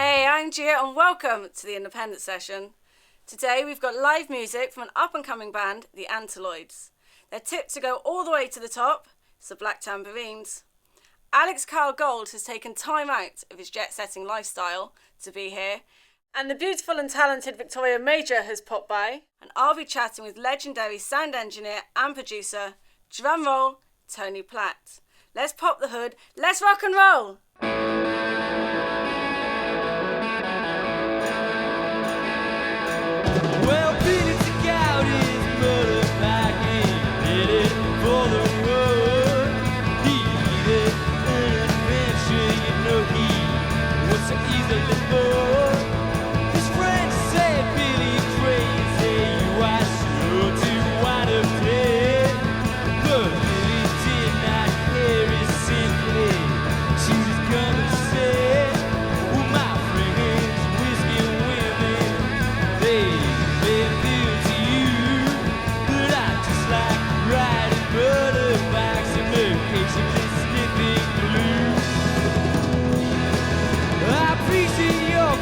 Hey, I'm Gia and welcome to the Independent Session. Today we've got live music from an up-and-coming band, the Anteloids. They're tipped to go all the way to the top. It's the Black Tambourines. Alex Karl Gold has taken time out of his jet-setting lifestyle to be here, and the beautiful and talented Victoria Major has popped by, and I'll be chatting with legendary sound engineer and producer, drumroll, Tony Platt. Let's pop the hood, let's rock and roll! Well, Phoenix Scout is motherfucking headed for the road. He needed an adventure, you know he was so easily bored. His friends said, Billy crazy, you are sure to wind up dead. But Billy did not care, he simply shoot his gun and said, well, my friends, whiskey and women, they've been to you, but I just like riding motorbikes and occasionally sniffing glue. I appreciate your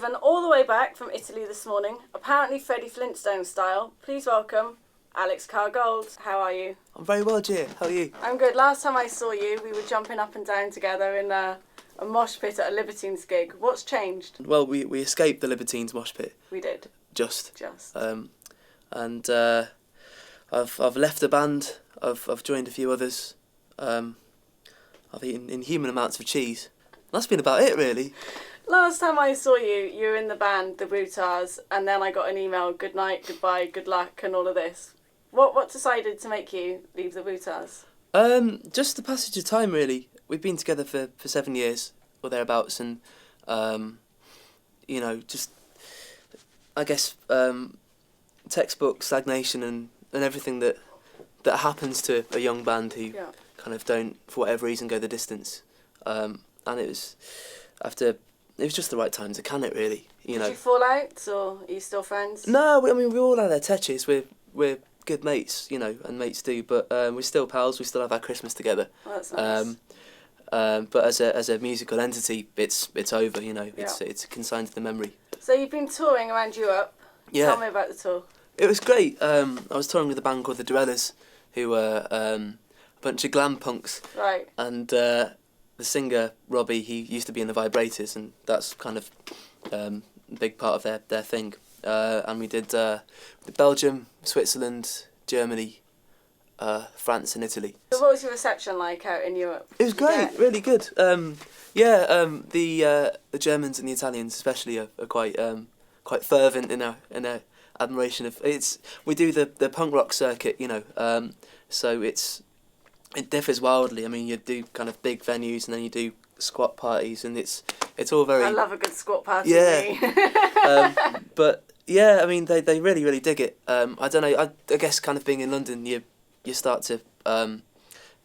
driven all the way back from Italy this morning, apparently Freddie Flintstone style. Please welcome Alex Karl. How are you? I'm very well, Gia. How are you? I'm good. Last time I saw you, we were jumping up and down together in a mosh pit at a Libertines gig. What's changed? Well, we escaped the Libertines mosh pit. We did. Just. And I've left the band. I've joined a few others. I've eaten inhuman amounts of cheese. That's been about it, really. last time I saw you, you were in the band, the Bootars, and then I got an email, good night, goodbye, good luck, and all of this. What decided to make you leave the Bootars? Just the passage of time, really. We've been together for 7 years or thereabouts, and just I guess textbook stagnation and everything that happens to a young band who kind of don't, for whatever reason, go the distance. And it was just the right time to can it, really. Did you fall out, or are you still friends? No, we all had our touches. We're good mates, and mates do, but we're still pals. We still have our Christmas together. Oh, that's nice. But as a musical entity, it's over. It's consigned to the memory. So you've been touring around Europe. Yeah. Tell me about the tour. It was great. I was touring with a band called the Dorellas, who were a bunch of glam punks. Right. And the singer Robbie, he used to be in the Vibrators, and that's kind of a big part of their thing. And we did Belgium, Switzerland, Germany, France and Italy. So what was your reception like out in Europe? It was great, really good. The Germans and the Italians especially are quite fervent in our admiration of it's. We do the punk rock circuit, so it differs wildly. I mean, you do kind of big venues and then you do squat parties, and it's all very. I love a good squat party. Yeah. But yeah, I mean, they really, really dig it. I don't know. I guess kind of being in London, you start to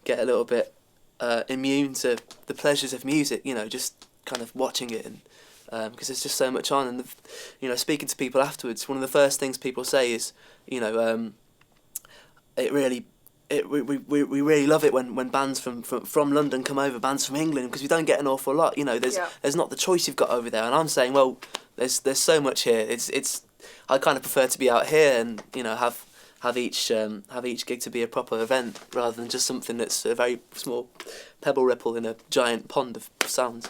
get a little bit immune to the pleasures of music. Just kind of watching it, and because there's just so much on, and speaking to people afterwards, one of the first things people say is, we really love it when bands from London come over, bands from England, because we don't get an awful lot. There's not the choice you've got over there, and I'm saying, well, there's so much here. It's I kind of prefer to be out here and have each gig to be a proper event rather than just something that's a very small pebble ripple in a giant pond of sounds.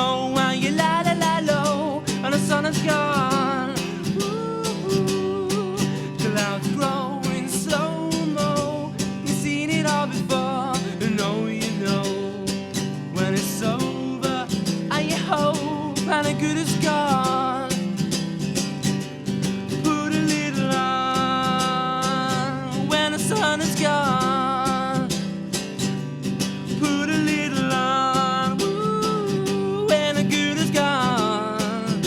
low, while you lie, lie, lie low, and the sun is gone. Ooh, clouds growing slow-mo. You've seen it all before, you know. When it's over, and you hope, and the good is gone. Put a little on when the sun is gone. Put a little on, woo, when the good is gone.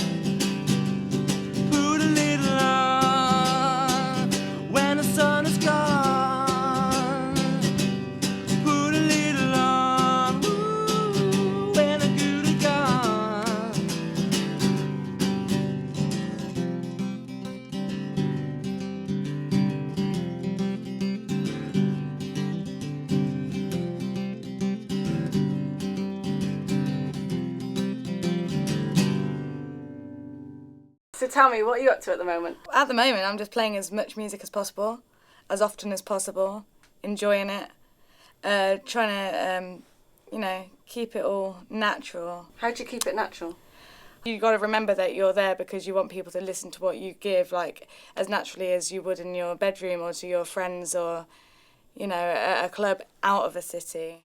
Put a little on when the sun is gone. Put a little on, woo, when the good is gone. So tell me, what are you up to at the moment? At the moment, I'm just playing as much music as possible, as often as possible, enjoying it, trying to, keep it all natural. How do you keep it natural? You got to remember that you're there because you want people to listen to what you give, like as naturally as you would in your bedroom or to your friends or, at a club out of a city.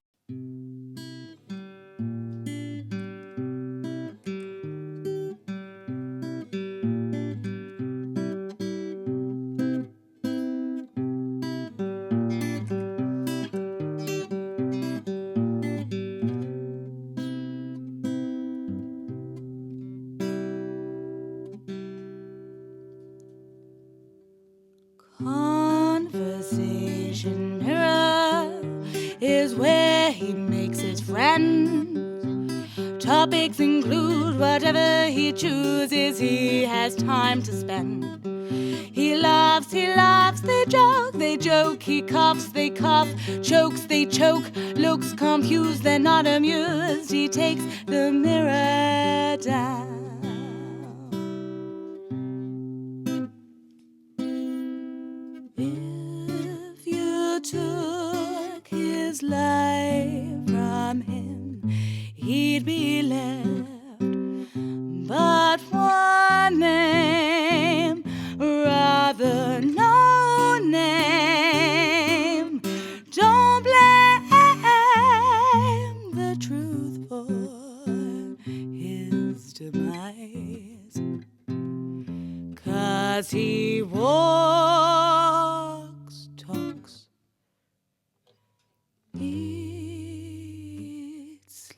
Conversation mirror is where he makes his friends. Topics include whatever he chooses, he has time to spend. He laughs, they joke, he coughs, they cough, chokes, they choke, looks confused, they're not amused, he takes the mirror down. If you took his life from him, he'd be left but one name, rather no name. Don't blame the truth for his demise, 'cause he walks, talks, eats,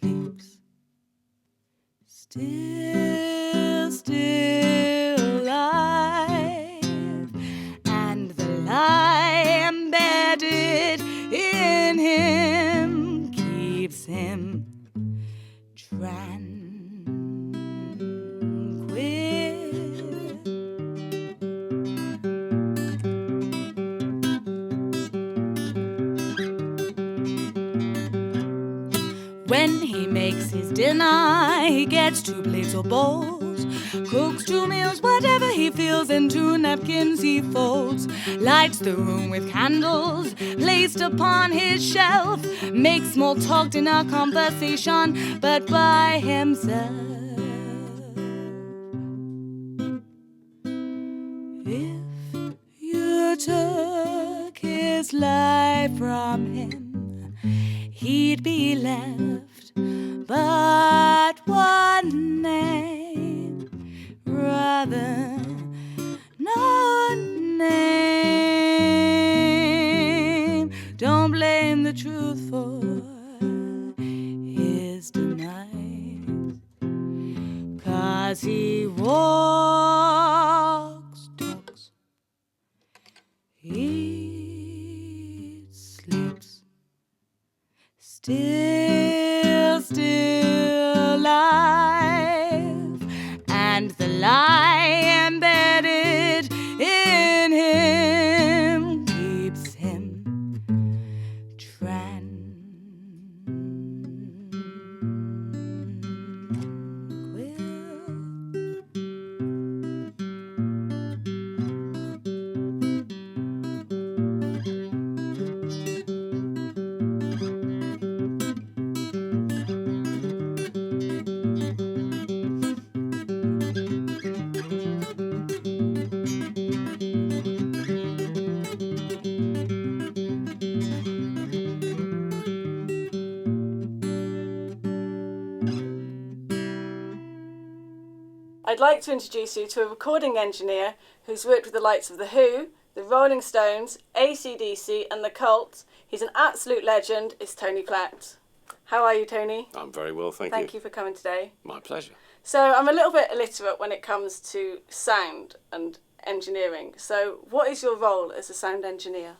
sleeps, still alive, and the lie embedded in him keeps him tranquil. When he makes his dinner, he gets 2 plates or bowls, cooks 2 meals, whatever he feels, and 2 napkins he folds, lights the room with candles placed upon his shelf, makes small talk, dinner conversation, but by himself. If you took his life from him, he'd be left but one name, rather no name. Don't blame the truth for his demise, 'cause he walks, talks, eats, sleeps, still alive, and the lie embedded in him keeps him tranquil. I'd like to introduce you to a recording engineer who's worked with the likes of The Who, the Rolling Stones, AC/DC and The Cult. He's an absolute legend. It's Tony Platt. How are you, Tony? I'm very well, thank you. Thank you for coming today. My pleasure. So I'm a little bit illiterate when it comes to sound and engineering. So what is your role as a sound engineer?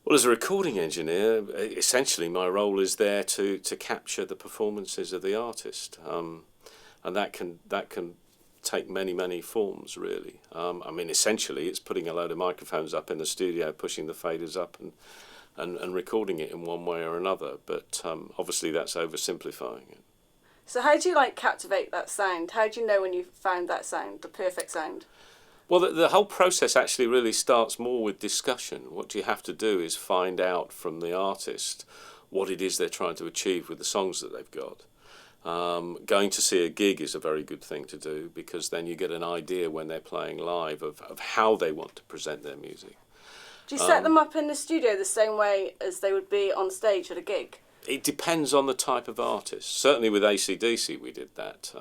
Well, as a recording engineer, essentially my role is there to capture the performances of the artist, and that can take many forms, really. I mean, essentially, it's putting a load of microphones up in the studio, pushing the faders up, and recording it in one way or another. But obviously, that's oversimplifying it. So how do you captivate that sound? How do you know when you've found that sound, the perfect sound? Well, the whole process actually really starts more with discussion. What you have to do is find out from the artist what it is they're trying to achieve with the songs that they've got. Going to see a gig is a very good thing to do, because then you get an idea when they're playing live of how they want to present their music. Do you set them up in the studio the same way as they would be on stage at a gig? It depends on the type of artist. Certainly with AC/DC we did that.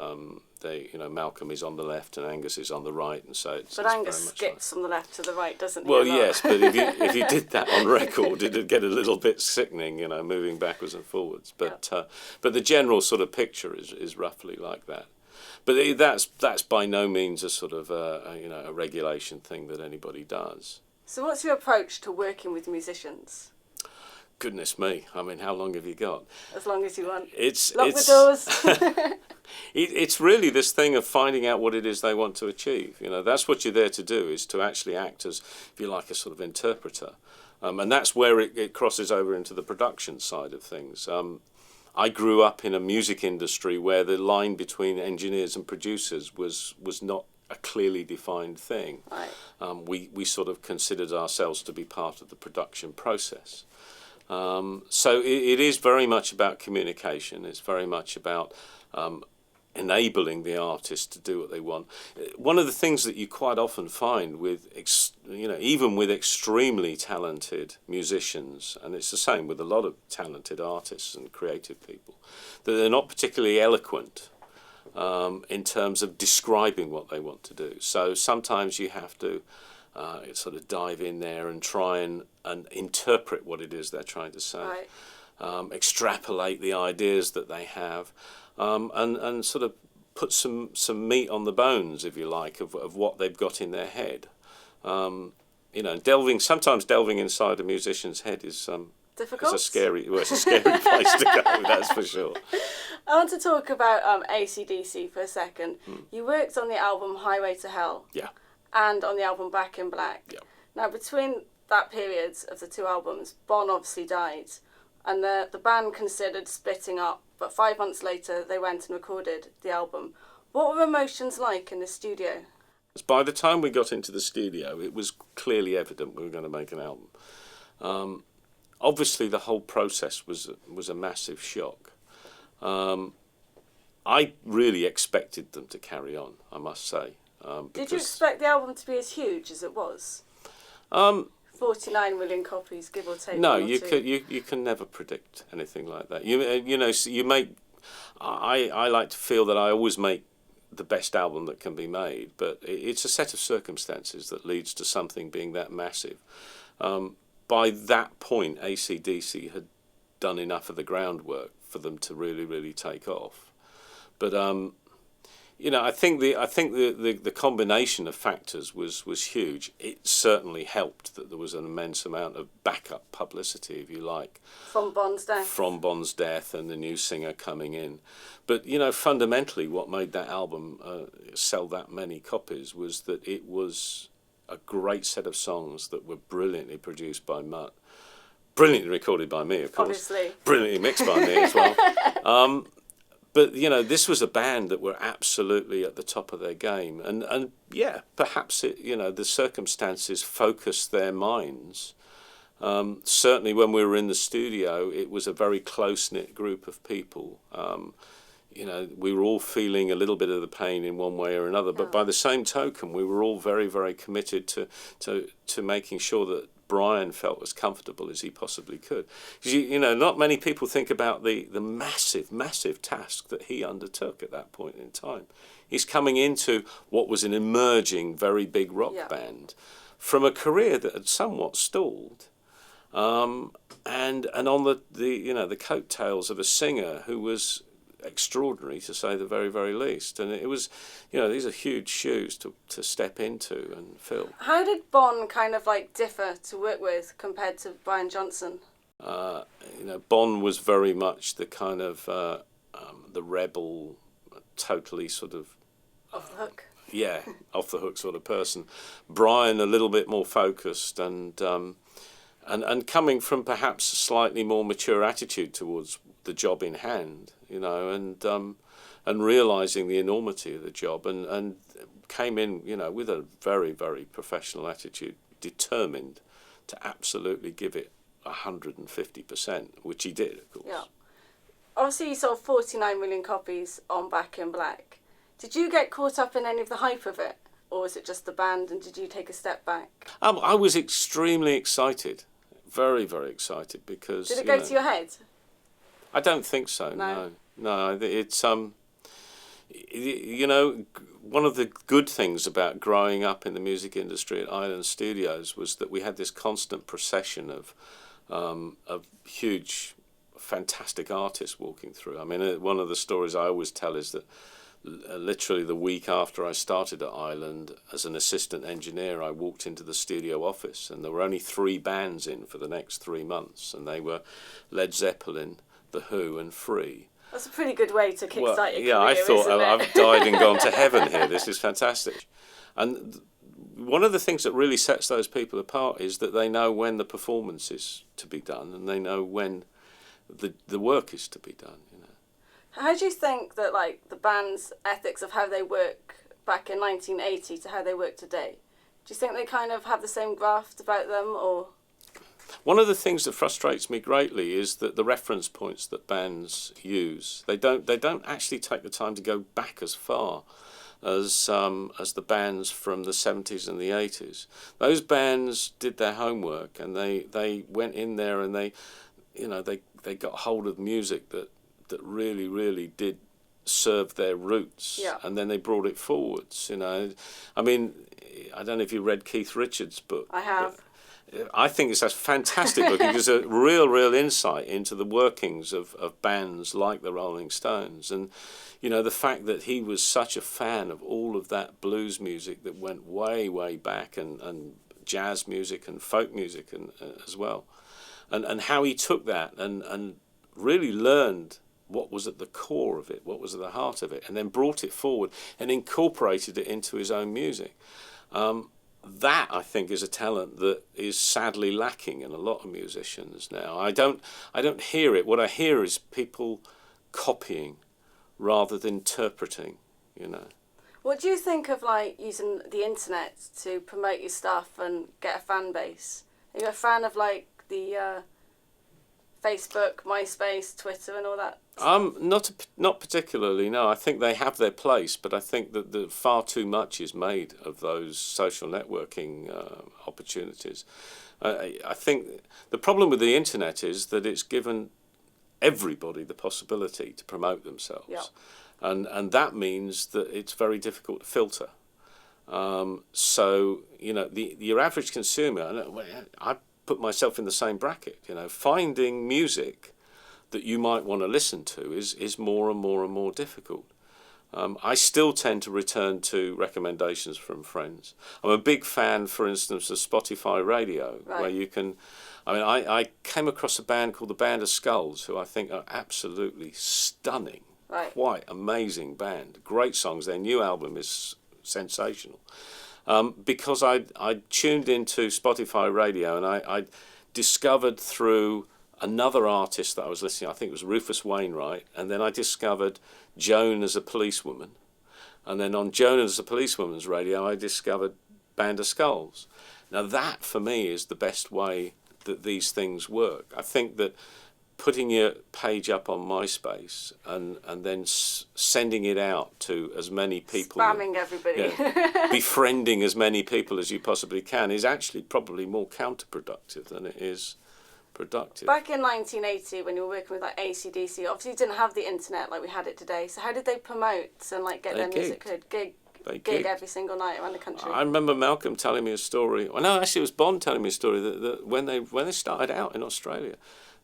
Malcolm is on the left and Angus is on the right, and so it's But Angus skips from the left to the right, doesn't he? Well, yes, but if you did that on record, it'd get a little bit sickening, moving backwards and forwards. But the general sort of picture is roughly like that. But that's by no means a sort of a regulation thing that anybody does. So what's your approach to working with musicians? Goodness me! I mean, how long have you got? As long as you want. Lock the doors. It's really this thing of finding out what it is they want to achieve. That's what you're there to do, is to actually act as, if you like, a sort of interpreter. And that's where it crosses over into the production side of things. I grew up in a music industry where the line between engineers and producers was not a clearly defined thing. Right. We sort of considered ourselves to be part of the production process. So it is very much about communication. It's very much about enabling the artist to do what they want. One of the things that you quite often find with, even with extremely talented musicians, and it's the same with a lot of talented artists and creative people, that they're not particularly eloquent in terms of describing what they want to do. So sometimes you have to sort of dive in there and try and interpret what it is they're trying to say, right. Extrapolate the ideas that they have, and sort of put some meat on the bones, if you like, of what they've got in their head. Sometimes delving inside a musician's head is difficult. It's a scary place to go, that's for sure. I want to talk about AC/DC for a second. You worked on the album Highway to Hell. Yeah. And on the album Back in Black. Yeah. Now, between that period of the two albums, Bon obviously died, and the band considered splitting up, but 5 months later they went and recorded the album. What were emotions like in the studio? By the time we got into the studio, it was clearly evident we were going to make an album. Obviously, the whole process was a massive shock. I really expected them to carry on, I must say. Did you expect the album to be as huge as it was? 49 million copies, give or take. No, you can never predict anything like that. I like to feel that I always make the best album that can be made, but it's a set of circumstances that leads to something being that massive. By that point, AC/DC had done enough of the groundwork for them to really take off. But I think the combination of factors was huge. It certainly helped that there was an immense amount of backup publicity, if you like, from Bon's death. From Bon's death and the new singer coming in. But fundamentally, what made that album sell that many copies was that it was a great set of songs that were brilliantly produced by Mutt, brilliantly recorded by me, of course, obviously, brilliantly mixed by me as well. But, this was a band that were absolutely at the top of their game. And yeah, perhaps, the circumstances focused their minds. Certainly when we were in the studio, it was a very close-knit group of people. We were all feeling a little bit of the pain in one way or another. But by the same token, we were all very, very committed to making sure that Brian felt as comfortable as he possibly could. Because, you know, not many people think about the massive, massive task that he undertook at that point in time. He's coming into what was an emerging, very big rock band from a career that had somewhat stalled. And on the coattails of a singer who was extraordinary, to say the very, very least. And it was, you know, these are huge shoes to step into and fill. How did Bon kind of like differ to work with compared to Brian Johnson? You know, Bon was very much the kind of the rebel, totally sort of Off the hook. Yeah, off the hook sort of person. Brian a little bit more focused and coming from perhaps a slightly more mature attitude towards the job in hand, you know, and realising the enormity of the job and came in, you know, with a very, very professional attitude, determined to absolutely give it 150%, which he did, of course. Yeah. Obviously, you sold 49 million copies on Back in Black. Did you get caught up in any of the hype of it, or was it just the band, and did you take a step back? I was extremely excited, very, very excited, because... Did it go to your head? I don't think so, no. It's, you know, one of the good things about growing up in the music industry at Island Studios was that we had this constant procession of huge, fantastic artists walking through. I mean, one of the stories I always tell is that literally the week after I started at Island as an assistant engineer, I walked into the studio office and there were only 3 bands in for the next 3 months, and they were Led Zeppelin, The Who and Free. That's a pretty good way to kickstart your career, I thought, isn't it? I've died and gone to heaven here. This is fantastic. And one of the things that really sets those people apart is that they know when the performance is to be done and they know when the work is to be done, you know. How do you think that, like, the band's ethics of how they work back in 1980 to how they work today, do you think they kind of have the same graft about them, or...? One of the things that frustrates me greatly is that the reference points that bands use, they don't actually take the time to go back as far as the bands from the 70s and the 80s. Those bands did their homework and they went in there and they got hold of music that really, really did serve their roots, and then they brought it forwards, you know. I mean, I don't know if you read Keith Richards' book. I have. I think it's a fantastic book. It gives a real insight into the workings of bands like the Rolling Stones. And, you know, the fact that he was such a fan of all of that blues music that went way, way back, and jazz music and folk music and as well. And how he took that and really learned what was at the core of it, what was at the heart of it, and then brought it forward and incorporated it into his own music. That, I think, is a talent that is sadly lacking in a lot of musicians now. I don't hear it. What I hear is people copying rather than interpreting, you know. What do you think of, like, using the internet to promote your stuff and get a fan base? Are you a fan of, like, the Facebook, MySpace, Twitter and all that? Not particularly, no. I think they have their place, but I think that far too much is made of those social networking opportunities. I think the problem with the internet is that it's given everybody the possibility to promote themselves. Yeah. And that means that it's very difficult to filter. So, you know, your average consumer, I put myself in the same bracket, you know, finding music that you might want to listen to is more and more and more difficult. I still tend to return to recommendations from friends. I'm a big fan, for instance, of Spotify Radio, where you can... I mean, I came across a band called the Band of Skulls, who I think are absolutely stunning, quite amazing band. Great songs. Their new album is sensational. Because I tuned into Spotify Radio and I discovered through another artist that I was listening, I think it was Rufus Wainwright, and then I discovered Joan as a Policewoman, and then on Joan as a Policewoman's radio I discovered Band of Skulls. Now that for me is the best way that these things work. I think that putting your page up on MySpace and then sending it out to as many people, Spamming everybody. Befriending as many people as you possibly can is actually probably more counterproductive than it is productive. Back in 1980, when you were working with like AC/DC, obviously you didn't have the internet like we had it today. So how did they promote and like get their music heard? Gig every single night around the country. I remember Malcolm telling me a story. Well, no, actually it was Bond telling me a story that when they started out in Australia,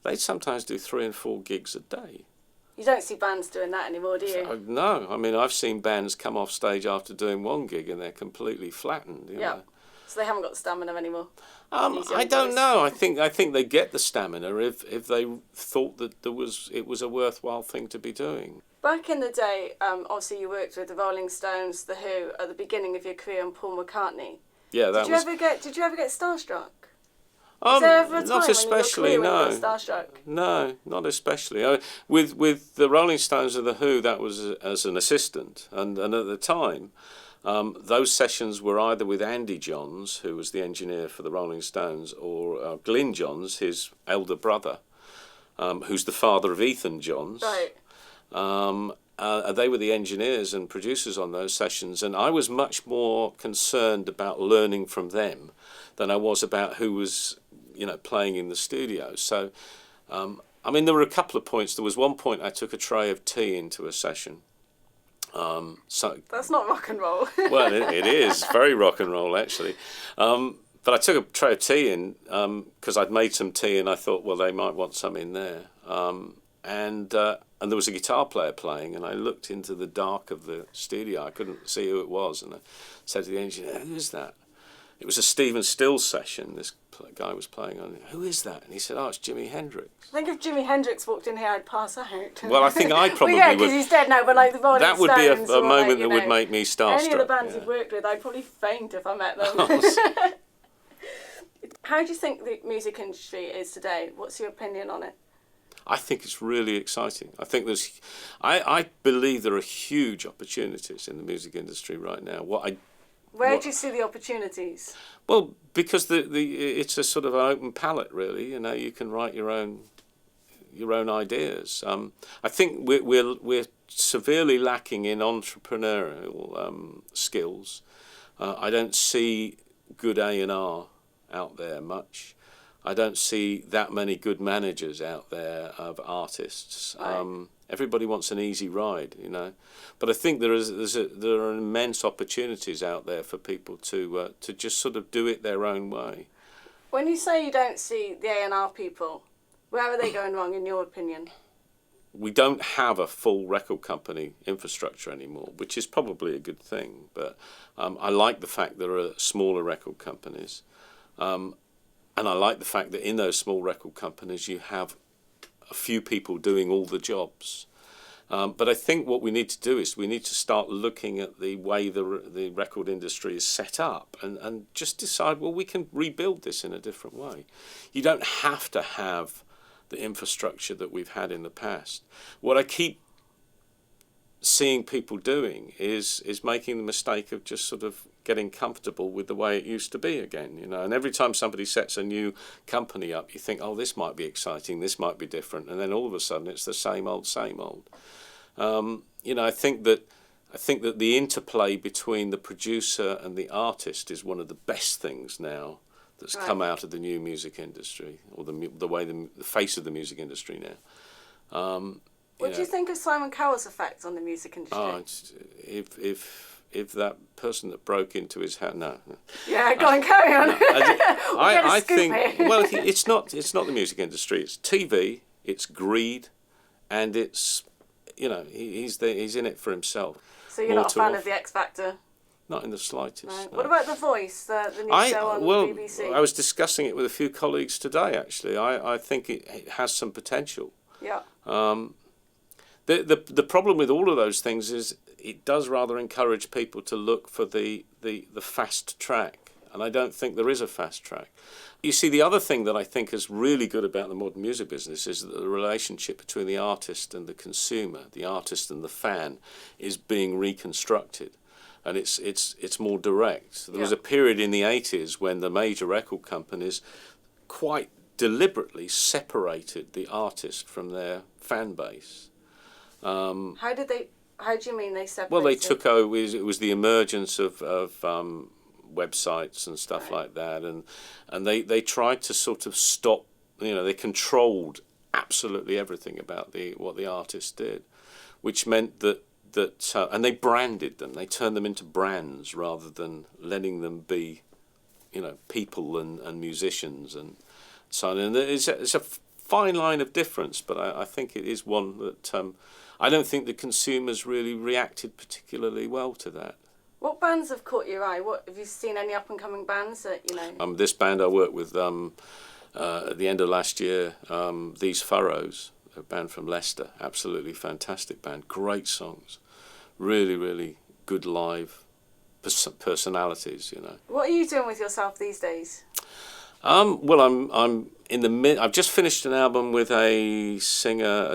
they'd sometimes do 3 and 4 gigs a day. You don't see bands doing that anymore, do you? No, I mean I've seen bands come off stage after doing 1 gig and they're completely flattened. You know? So they haven't got the stamina anymore. I don't know. I think they get the stamina if they thought that it was a worthwhile thing to be doing. Back in the day, obviously you worked with the Rolling Stones, the Who, at the beginning of your career, and Paul McCartney. Yeah, Did you ever get starstruck? Was there ever a time not especially, when you no. were starstruck? No, not especially. With the Rolling Stones and the Who, that was as an assistant, and at the time, those sessions were either with Andy Johns, who was the engineer for the Rolling Stones, or Glyn Johns, his elder brother, who's the father of Ethan Johns. Right. They were the engineers and producers on those sessions, and I was much more concerned about learning from them than I was about who was, playing in the studio. So, I mean, there were a couple of points. There was one point I took a tray of tea into a session. That's not rock and roll. Well, it is very rock and roll, actually. But I took a tray of tea in because I'd made some tea and I thought, well, they might want some in there. And there was a guitar player playing, and I looked into the dark of the studio. I couldn't see who it was, and I said to the engineer, "Who is that?" It was a Stephen Stills session. This guy was playing on it. "Who is that?" And he said, "Oh, it's Jimi Hendrix." I think if Jimi Hendrix walked in here, I'd pass out. Well, I think I probably well, yeah, because he's dead now, but like the Rolling That would Stones be a moment like, that would make me starstruck. Any of the bands you've worked with, I'd probably faint if I met them. How do you think the music industry is today? What's your opinion on it? I think it's really exciting. I think I believe there are huge opportunities in the music industry right now. Where do you see the opportunities? Well, because it's a sort of an open palette, really. You can write your own ideas. I think we're severely lacking in entrepreneurial skills. I don't see good A&R out there much. I don't see that many good managers out there of artists. Right. Everybody wants an easy ride, But I think there are immense opportunities out there for people to just sort of do it their own way. When you say you don't see the A&R people, where are they going wrong, in your opinion? We don't have a full record company infrastructure anymore, which is probably a good thing. But I like the fact there are smaller record companies. And I like the fact that in those small record companies you have a few people doing all the jobs. But I think what we need to do is we need to start looking at the way the record industry is set up and just decide, well, we can rebuild this in a different way. You don't have to have the infrastructure that we've had in the past. What I keep seeing people doing is making the mistake of just sort of getting comfortable with the way it used to be again, And every time somebody sets a new company up, you think, oh, this might be exciting, this might be different, and then all of a sudden it's the same old, same old. I think that the interplay between the producer and the artist is one of the best things now that's come out of the new music industry, or the face of the music industry now. What do you think of Simon Cowell's effect on the music industry? Oh, if that person that broke into his house, no. Yeah, go on, carry on. I think well, it's not the music industry. It's TV. It's greed, and it's he's in it for himself. So you're not a fan of the X Factor? Not in the slightest. No. No. What about The Voice, the new show on BBC? I was discussing it with a few colleagues today. Actually, I think it has some potential. Yeah. The problem with all of those things is it does rather encourage people to look for the fast track, and I don't think there is a fast track. You see, the other thing that I think is really good about the modern music business is that the relationship between the artist and the consumer, the artist and the fan, is being reconstructed, and it's more direct. There was a period in the 80s when the major record companies quite deliberately separated the artist from their fan base. How do you mean they separated? Well, they took over. It was the emergence of websites and stuff like that, and they tried to sort of stop. They controlled absolutely everything about what the artist did, which meant that and they branded them. They turned them into brands rather than letting them be, people and musicians and so on. And it's a fine line of difference, but I think it is one that I don't think the consumers really reacted particularly well to that. What bands have caught your eye? What have you seen? Any up and coming bands that This band I worked with at the end of last year, These Furrows, a band from Leicester, absolutely fantastic band, great songs, really, really good live personalities. What are you doing with yourself these days? Well, I'm in the I've just finished an album with a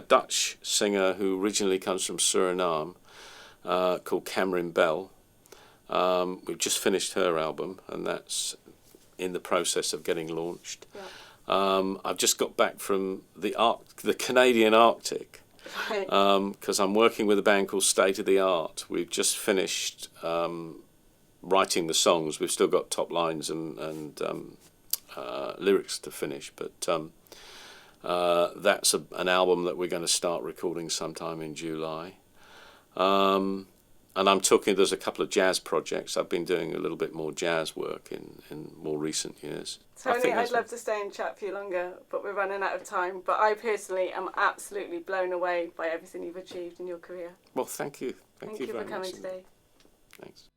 Dutch singer who originally comes from Suriname, called Cameron Bell. We've just finished her album, and that's in the process of getting launched. Yeah. I've just got back from the Canadian Arctic, because I'm working with a band called State of the Art. We've just finished writing the songs. We've still got top lines and lyrics to finish, but that's an album that we're going to start recording sometime in July. And I'm talking, there's a couple of jazz projects. I've been doing a little bit more jazz work in more recent years. Tony, I'd love to stay and chat for you longer, but we're running out of time. But I personally am absolutely blown away by everything you've achieved in your career. Well, thank you. Thank you for very coming much. today. Thanks.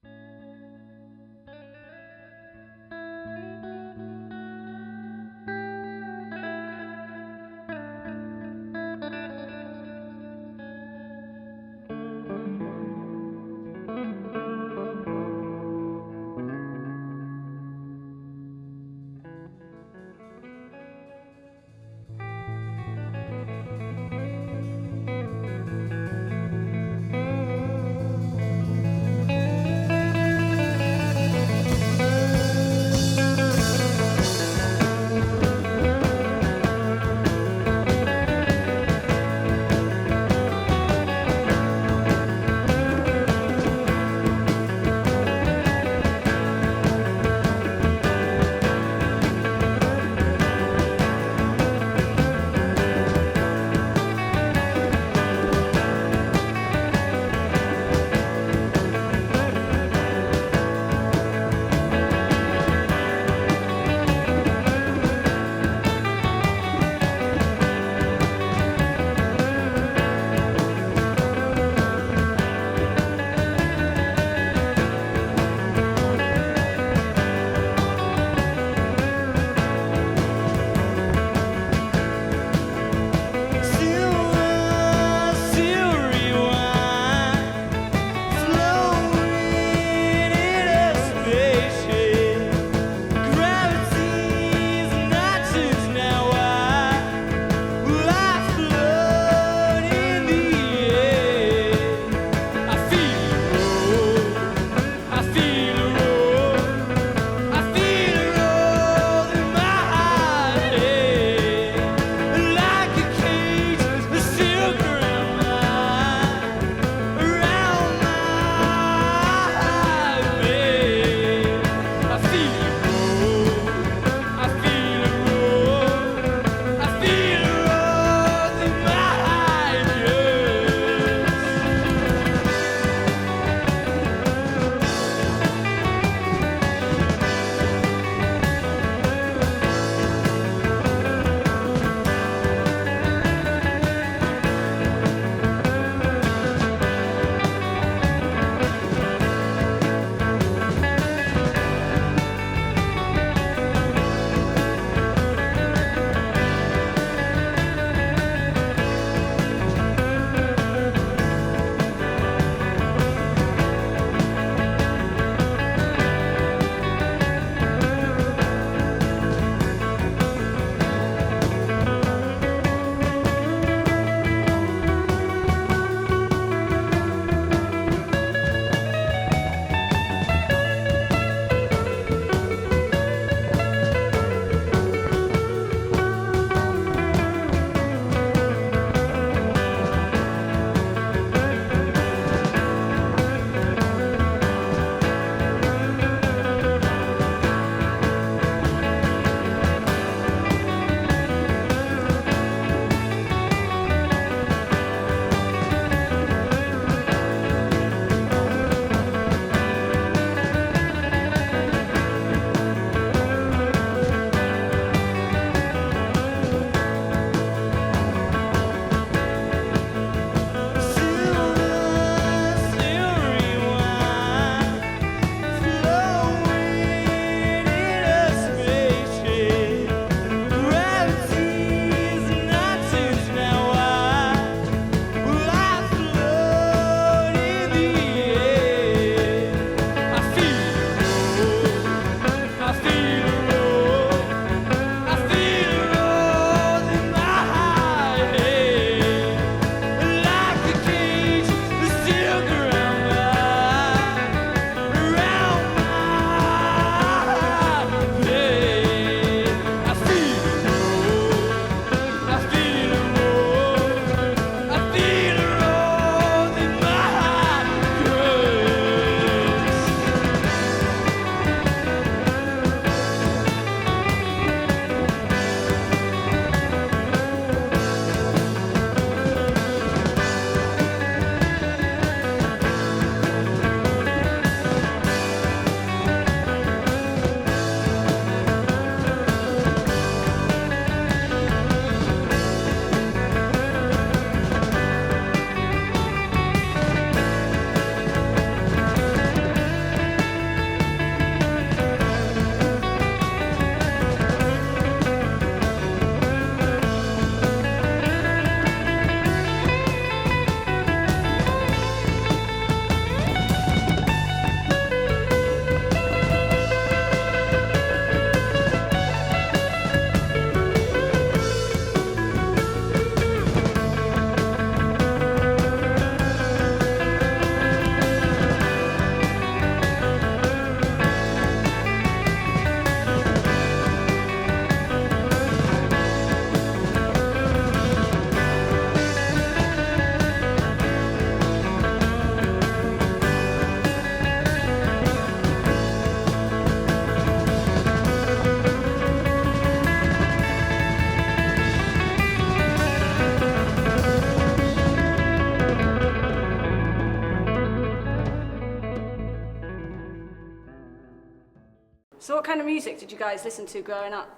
So what kind of music did you guys listen to growing up?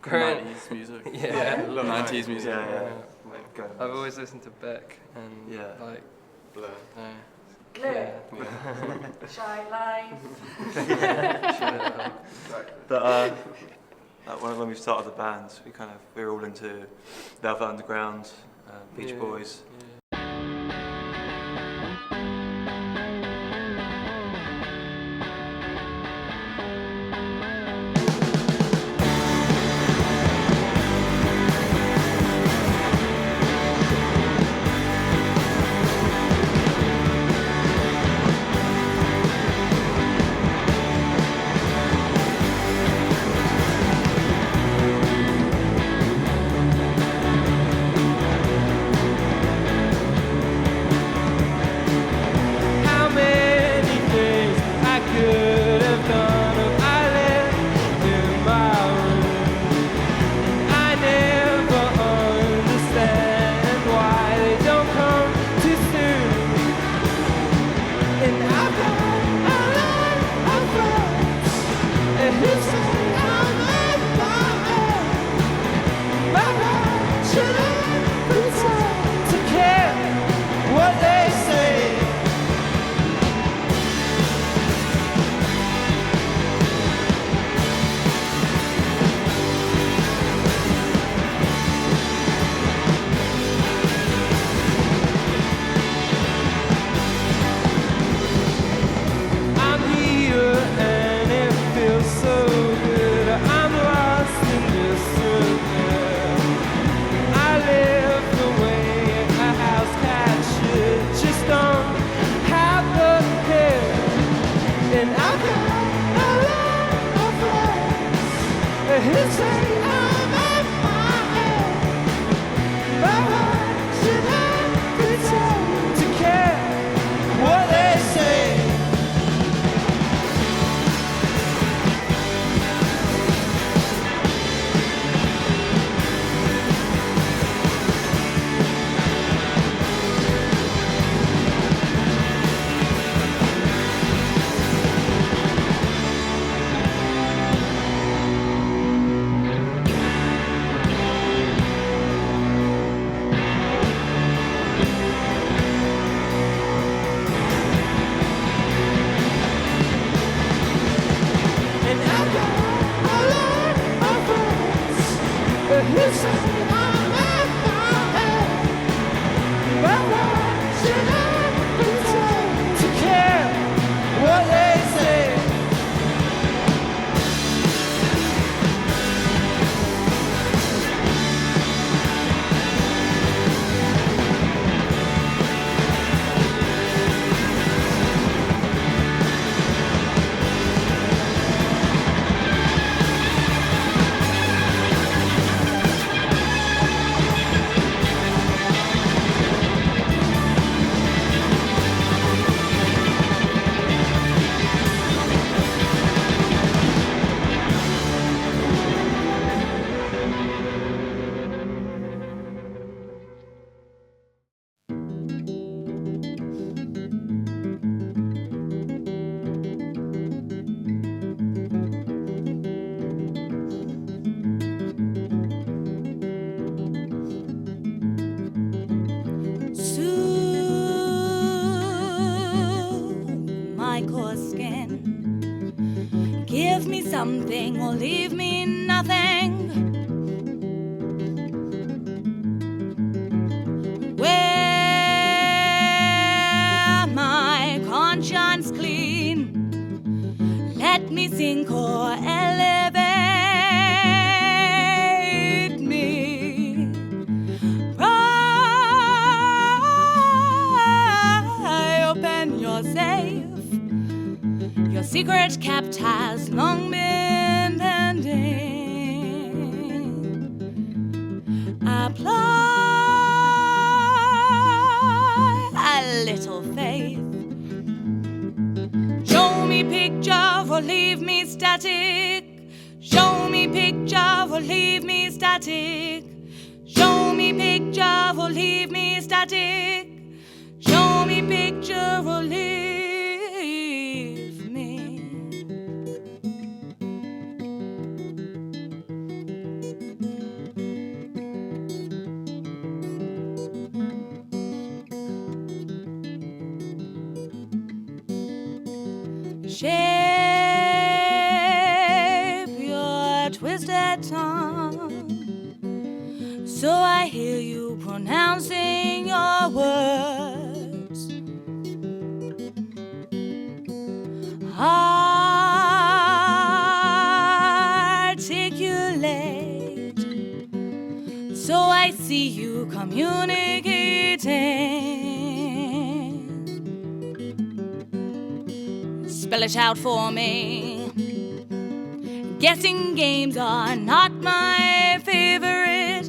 Growing 90s music. Yeah, A lot of 90s music. yeah. I've always listened to Beck and like Blur. Blue. Shy Life. But like when we started the band, we were all into Velvet Underground, Beach Boys. How many things I could have done if I lived in my room. I never understand why they don't come too soon. And I've got a lot of friends who say I'm in my head. My heart should have pretend to care what they say. I'm here and it feels so good. I'm lost in this circle. I live the way a house cat should. Just don't have the care. And I've got a lot of friends who say I'm at my head. My heart should have pretend to care what they say. And I've got a lot of friends who say I'm at my head. But why should I pretend to care what they say? Soothe my coarse skin. Give me something or leave me nothing. Wear my conscience clean. Let me sink or elevate me. Pry open your safe. Your secret kept has long been pending. Apply a little faith. Show me picture or leave me static. Show me picture or leave me static. Show me picture or leave me static. Show me picture or leave me. shape your twisted tongue, so I hear you pronouncing your words. Articulate, so I see you communicating. Spell it out for me. Guessing games are not my favorite.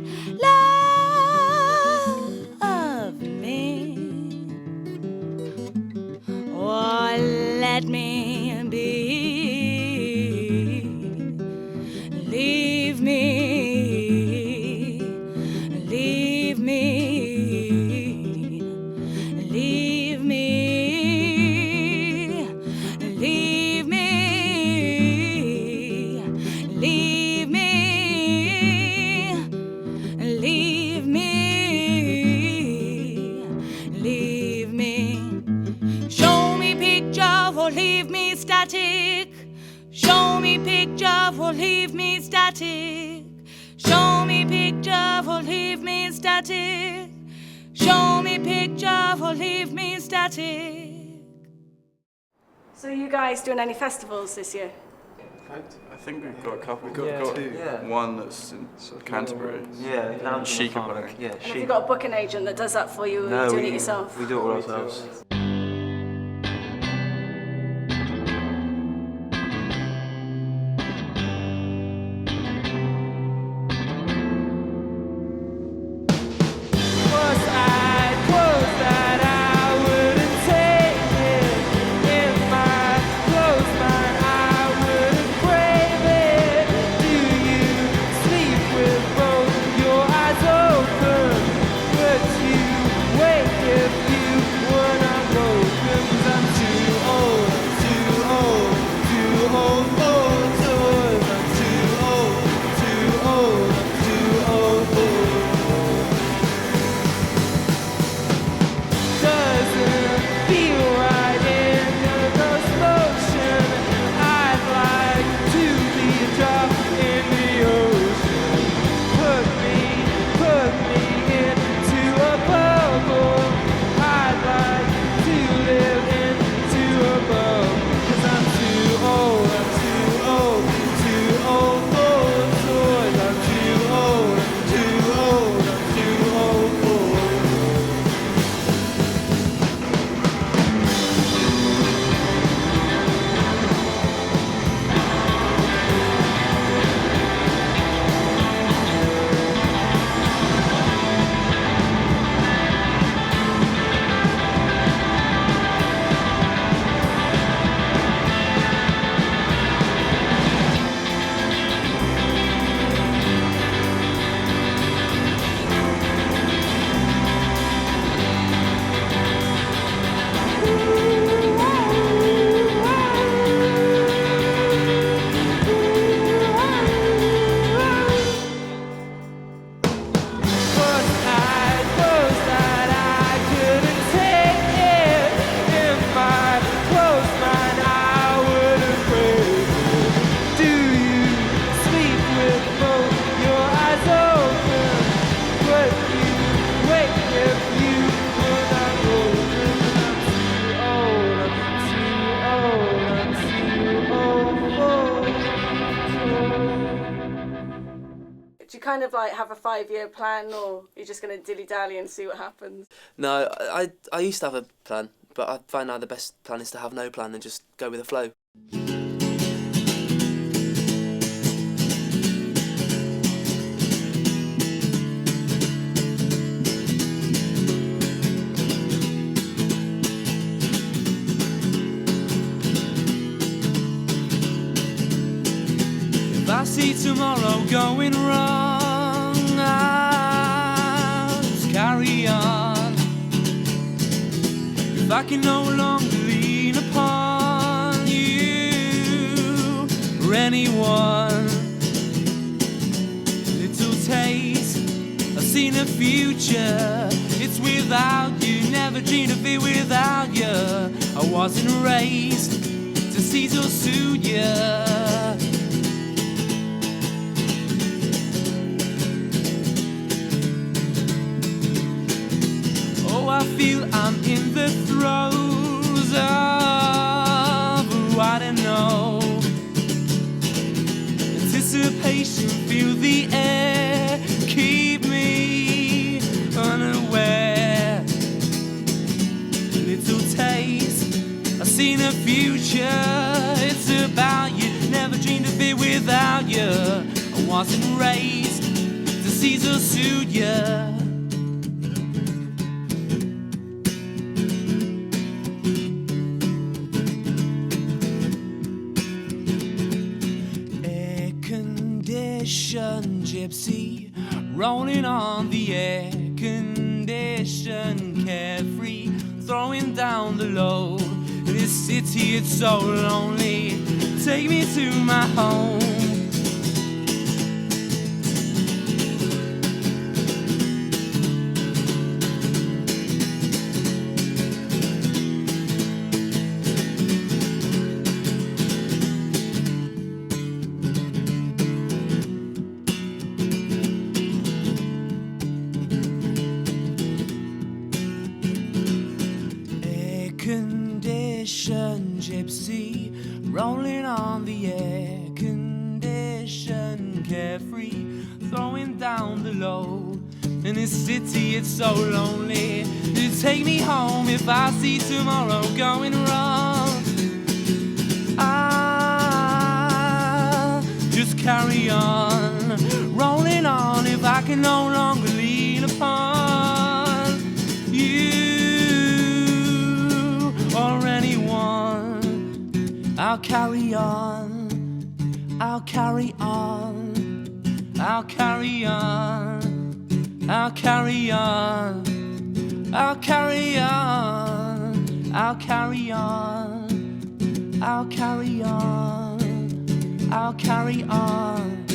Love me, or let me be. Leave me, leave me, leave me, leave me, leave me, leave me, leave me. Show me picture or leave me static. Show me picture or leave me static. Show me picture or leave me static. Show me picture or leave me static. So are you guys doing any festivals this year? I think we've got a couple. We've Yeah. got Two. Yeah. one that's in Canterbury. Yeah, down Chic the and farm. Black. Yeah, Have you chic. got a booking agent that does that for you, or are you doing it yourself? We do it all ourselves. Was I close that I wouldn't take it? In my closed mind I wouldn't crave it. Do you sleep with both your eyes open? Would you wake if you were not broken? 'Cause I'm too old, too old, too old for toys. I'm too old, too old, I'm too old for. Doesn't feel right in the motion. I'd like to be a drop in the ocean. Put me into a bubble. I'd like to live into a bubble. 'Cause I'm too old, too old for toys. I'm too old, too old, I'm too old for. Was I close that I couldn't take it? In my closed mind I wouldn't break it. Do you sleep with both your eyes open? Would you wake if you were not broken? I'm too old for toys. Do you kind of like have a 5-year plan, or you're just going to dilly-dally and see what happens? No, I used to have a plan, but I find now the best plan is to have no plan and just go with the flow. If I see tomorrow going wrong, I'll just carry on. If I can no longer lean upon you or anyone, little taste, I've seen a future. It's without you, never dreamed of it without you. I wasn't raised to disease will suit ya. Oh, I feel I'm in the throes of what I know. Anticipation, feel the air, keep me unaware. Little taste, I've seen a future. It's about you, never dreamed of it without you. I wasn't raised, disease will suit ya. Gypsy, rolling on the air condition, carefree, throwing down the load. In this city it's so lonely, take me to my home. Gypsy, rolling on the air condition, carefree, throwing down the load. In this city it's so lonely, you take me home if I see tomorrow going wrong. I'll just carry on, rolling on if I can no longer lean upon you or anyone. I'll carry on, I'll carry on, I'll carry on, I'll carry on, I'll carry on, I'll carry on, I'll carry on, I'll carry on.